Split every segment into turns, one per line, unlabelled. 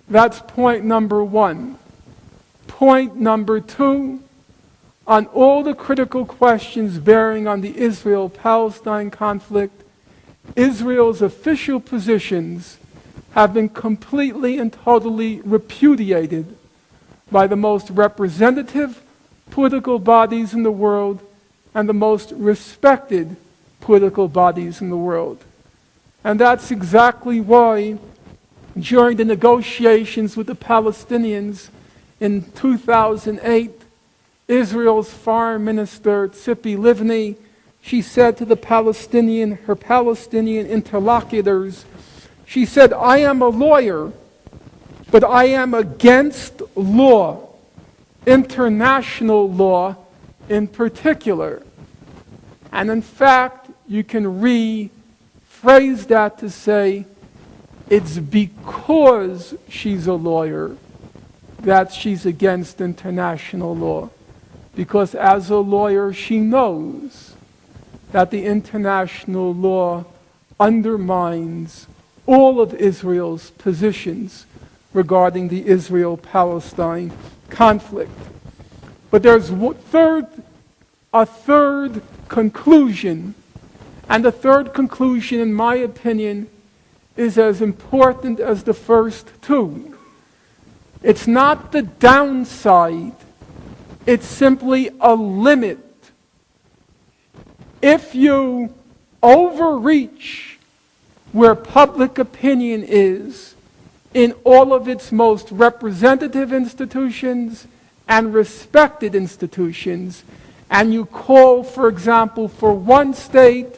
That's point number one. Point number two, on all the critical questions bearing on the Israel-Palestine conflict, Israel's official positions have been completely and totally repudiated by the most representative political bodies in the world and the most respected political bodies in the world. And that's exactly why, during the negotiations with the Palestinians in 2008, Israel's Foreign Minister Tzipi Livni, she said to her Palestinian interlocutors, she said, "I am a lawyer, but I am against law, international law in particular." And in fact, you can rephrase that to say, it's because she's a lawyer that she's against international law. Because as a lawyer, she knows that the international law undermines all of Israel's positions regarding the Israel-Palestine conflict. But there's a third conclusion, and the third conclusion, in my opinion, is as important as the first two. It's not the downside, it's simply a limit. If you overreach where public opinion is in all of its most representative institutions and respected institutions, and you call, for example, for one state,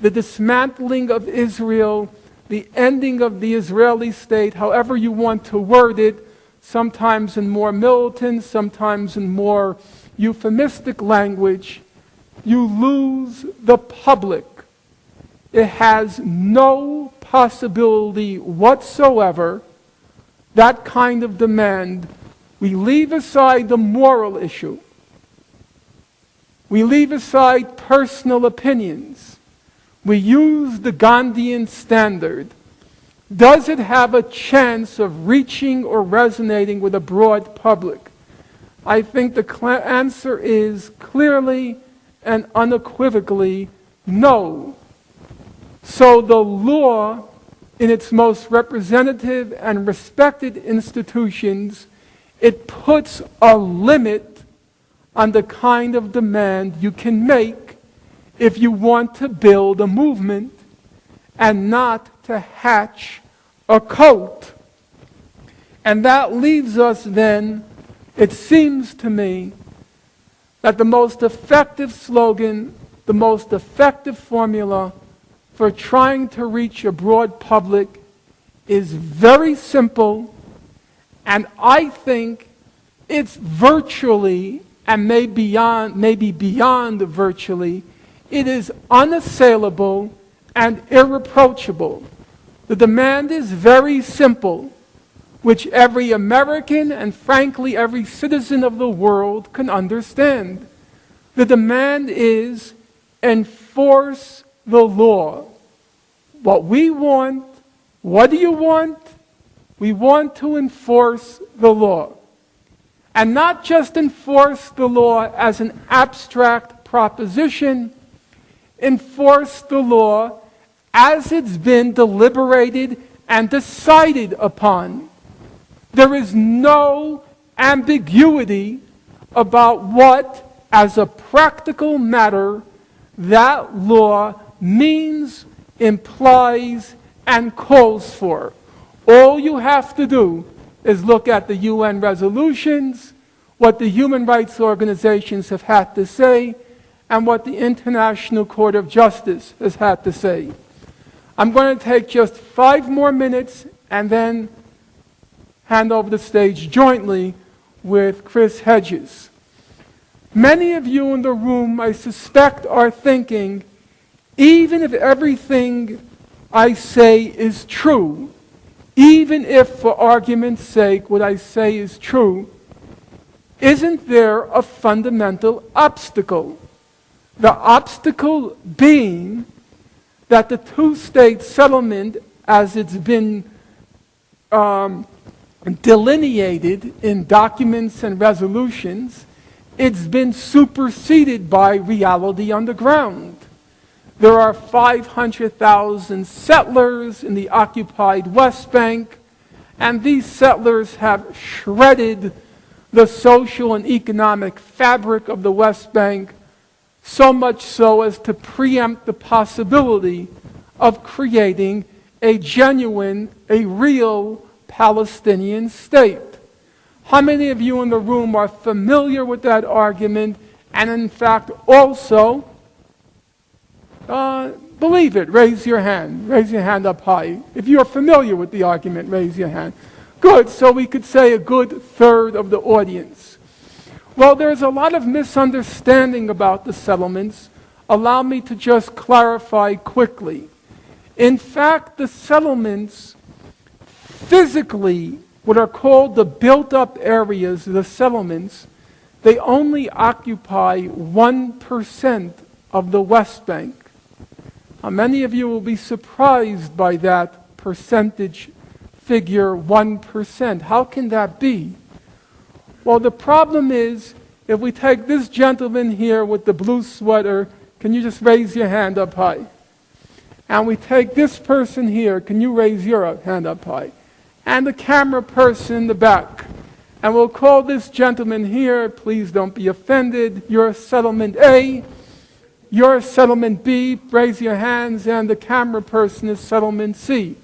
the dismantling of Israel, the ending of the Israeli state, however you want to word it, sometimes in more militant, sometimes in more euphemistic language, you lose the public. It has no possibility whatsoever, that kind of demand. We leave aside the moral issue. We leave aside personal opinions. We use the Gandhian standard. Does it have a chance of reaching or resonating with a broad public? I think the answer is clearly and unequivocally no. So the law, in its most representative and respected institutions, it puts a limit on the kind of demand you can make if you want to build a movement and not to hatch a cult. And that leaves us then, it seems to me, that the most effective slogan, the most effective formula for trying to reach a broad public is very simple, and I think it's virtually, and maybe beyond virtually, it is unassailable and irreproachable. The demand is very simple, which every American and frankly every citizen of the world can understand. The demand is enforce the law. What we want, what do you want? We want to enforce the law. And not just enforce the law as an abstract proposition, enforce the law as it's been deliberated and decided upon. There is no ambiguity about what, as a practical matter, that law means, implies, and calls for. All you have to do is look at the UN resolutions, what the human rights organizations have had to say, and what the International Court of Justice has had to say. I'm going to take just 5 more minutes and then hand over the stage jointly with Chris Hedges. Many of you in the room, I suspect, are thinking, even if everything I say is true, even if, for argument's sake, what I say is true, isn't there a fundamental obstacle? The obstacle being that the two-state settlement, as it's been delineated in documents and resolutions, it's been superseded by reality on the ground. There are 500,000 settlers in the occupied West Bank, and these settlers have shredded the social and economic fabric of the West Bank, so much so as to preempt the possibility of creating a genuine, a real Palestinian state. How many of you in the room are familiar with that argument and in fact also believe it? Raise your hand. Raise your hand up high. If you are familiar with the argument, raise your hand. Good, so we could say a good third of the audience. Well, there's a lot of misunderstanding about the settlements. Allow me to just clarify quickly. In fact, the settlements physically, what are called the built-up areas, the settlements, they only occupy 1% of the West Bank. Now, many of you will be surprised by that percentage figure, 1%. How can that be? Well, the problem is, if we take this gentleman here with the blue sweater, can you just raise your hand up high? And we take this person here, can you raise your hand up high? And the camera person in the back. And we'll call this gentleman here, please don't be offended, you're settlement A, you're settlement B, raise your hands, and the camera person is settlement C.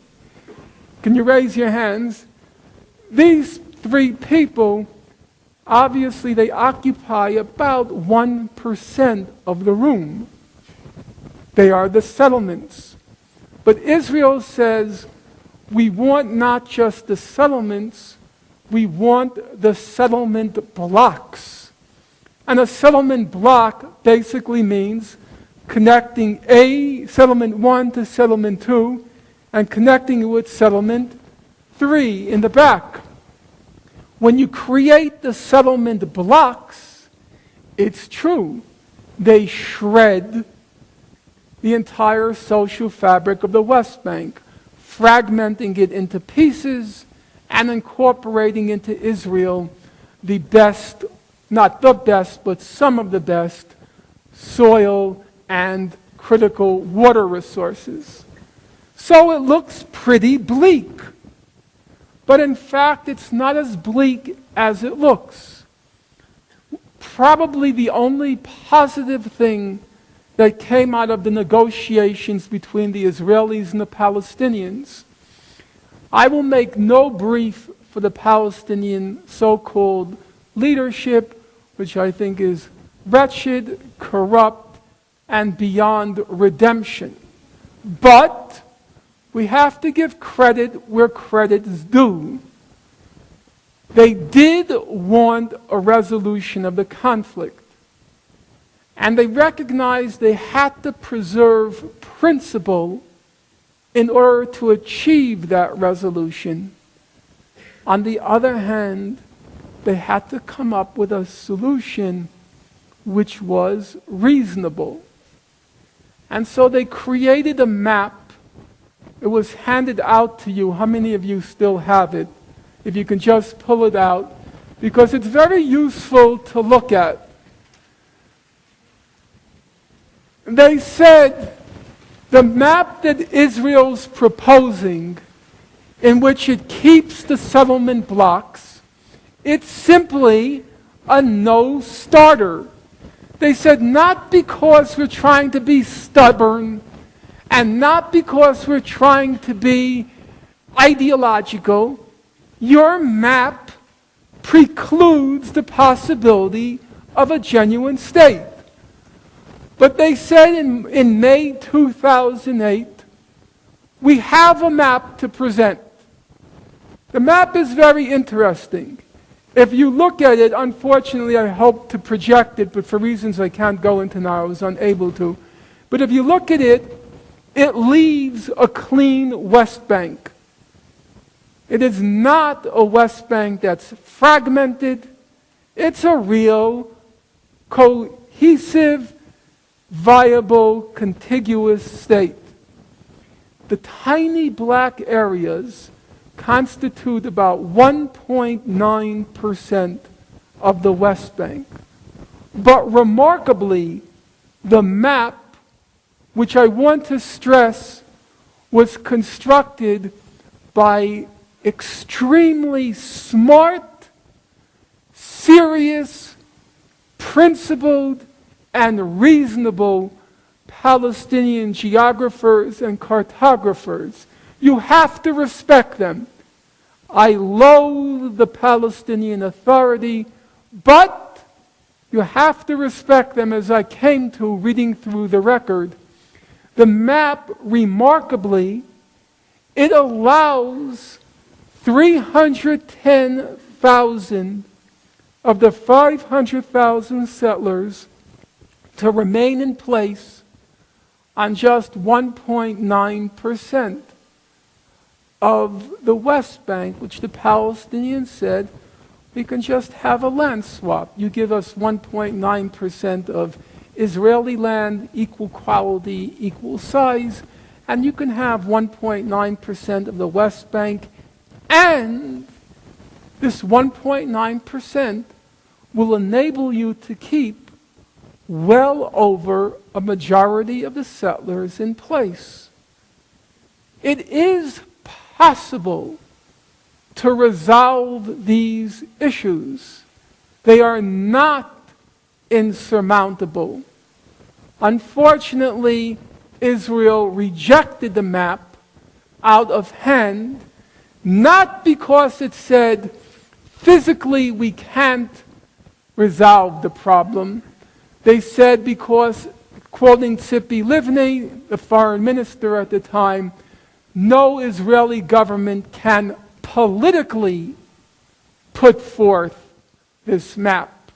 Can you raise your hands? These three people, obviously they occupy about 1% of the room. They are the settlements. But Israel says, we want not just the settlements, we want the settlement blocks. And a settlement block basically means connecting settlement 1 to settlement 2 and connecting it with settlement 3 in the back. When you create the settlement blocks, it's true, they shred the entire social fabric of the West Bank, fragmenting it into pieces and incorporating into Israel the best, not the best, but some of the best soil and critical water resources. So it looks pretty bleak. But in fact, it's not as bleak as it looks. Probably the only positive thing that came out of the negotiations between the Israelis and the Palestinians. I will make no brief for the Palestinian so-called leadership, which I think is wretched, corrupt, and beyond redemption. But we have to give credit where credit is due. They did want a resolution of the conflict. And they recognized they had to preserve principle in order to achieve that resolution. On the other hand, they had to come up with a solution which was reasonable. And so they created a map. It was handed out to you. How many of you still have it? If you can just pull it out, because it's very useful to look at. They said the map that Israel's proposing, in which it keeps the settlement blocks, it's simply a no-starter. They said not because we're trying to be stubborn and not because we're trying to be ideological, your map precludes the possibility of a genuine state. But they said in May 2008, we have a map to present. The map is very interesting. If you look at it, unfortunately I hope to project it, but for reasons I can't go into now, I was unable to. But if you look at it, it leaves a clean West Bank. It is not a West Bank that's fragmented. It's a real, cohesive, viable, contiguous state. The tiny black areas constitute about 1.9% of the West Bank. But remarkably, the map, which I want to stress, was constructed by extremely smart, serious, principled, and reasonable Palestinian geographers and cartographers. You have to respect them. I loathe the Palestinian Authority, but you have to respect them, as I came to reading through the record. The map, remarkably, it allows 310,000 of the 500,000 settlers to remain in place on just 1.9% of the West Bank, which the Palestinians said, we can just have a land swap. You give us 1.9% of Israeli land, equal quality, equal size, and you can have 1.9% of the West Bank, and this 1.9% will enable you to keep well over a majority of the settlers in place. It is possible to resolve these issues. They are not insurmountable. Unfortunately, Israel rejected the map out of hand, not because it said physically we can't resolve the problem. They said because, quoting Tzipi Livni, the foreign minister at the time, no Israeli government can politically put forth this map.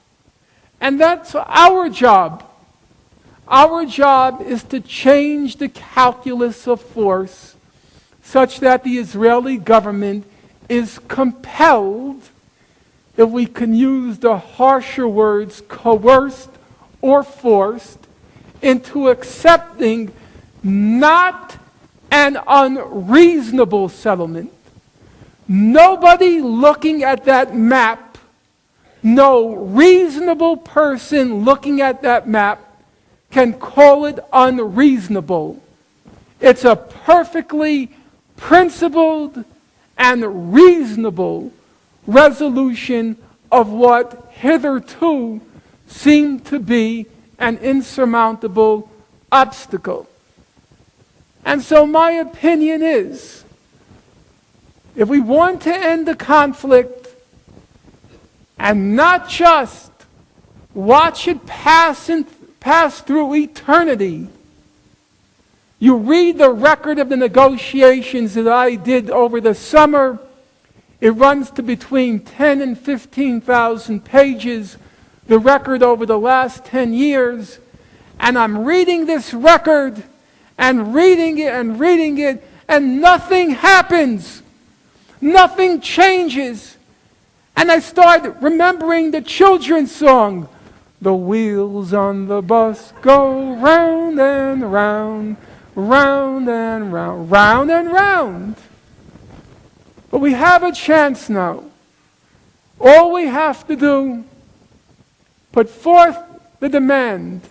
And that's our job. Our job is to change the calculus of force such that the Israeli government is compelled, if we can use the harsher words, coerced or forced, into accepting not an unreasonable settlement. Nobody looking at that map, no reasonable person looking at that map can call it unreasonable. It's a perfectly principled and reasonable resolution of what hitherto seemed to be an insurmountable obstacle. And so my opinion is, if we want to end the conflict and not just watch it pass through eternity, you read the record of the negotiations that I did over the summer. It runs to between 10 and 15,000 pages, the record over the last 10 years. And I'm reading this record and reading it, and nothing happens. Nothing changes. And I start remembering the children's song. The wheels on the bus go round and round, round and round, round and round. But we have a chance now. All we have to do, put forth the demand,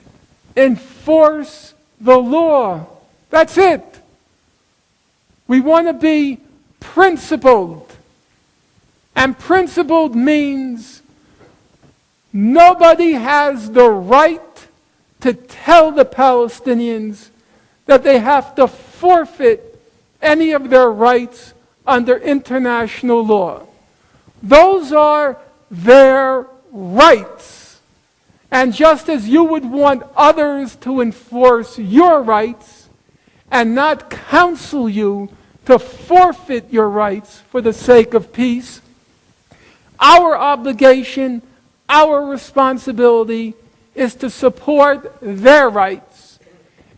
enforce the law. That's it. We want to be principled. And principled means nobody has the right to tell the Palestinians that they have to forfeit any of their rights under international law. Those are their rights. And just as you would want others to enforce your rights and not counsel you to forfeit your rights for the sake of peace, our obligation, our responsibility is to support their rights.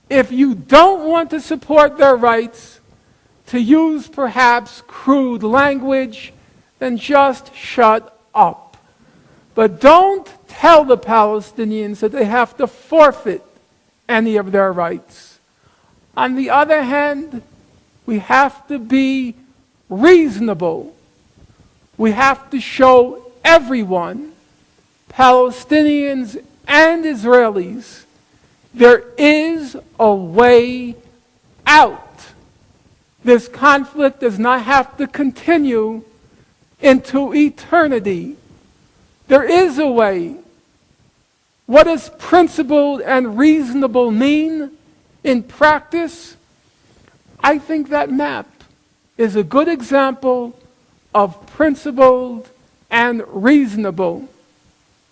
If you don't want to support their rights, to use perhaps crude language, then just shut up. But don't tell the Palestinians that they have to forfeit any of their rights. On the other hand, we have to be reasonable. We have to show everyone, Palestinians and Israelis, there is a way out. This conflict does not have to continue into eternity. There is a way. What does principled and reasonable mean in practice? I think that map is a good example of principled and reasonable.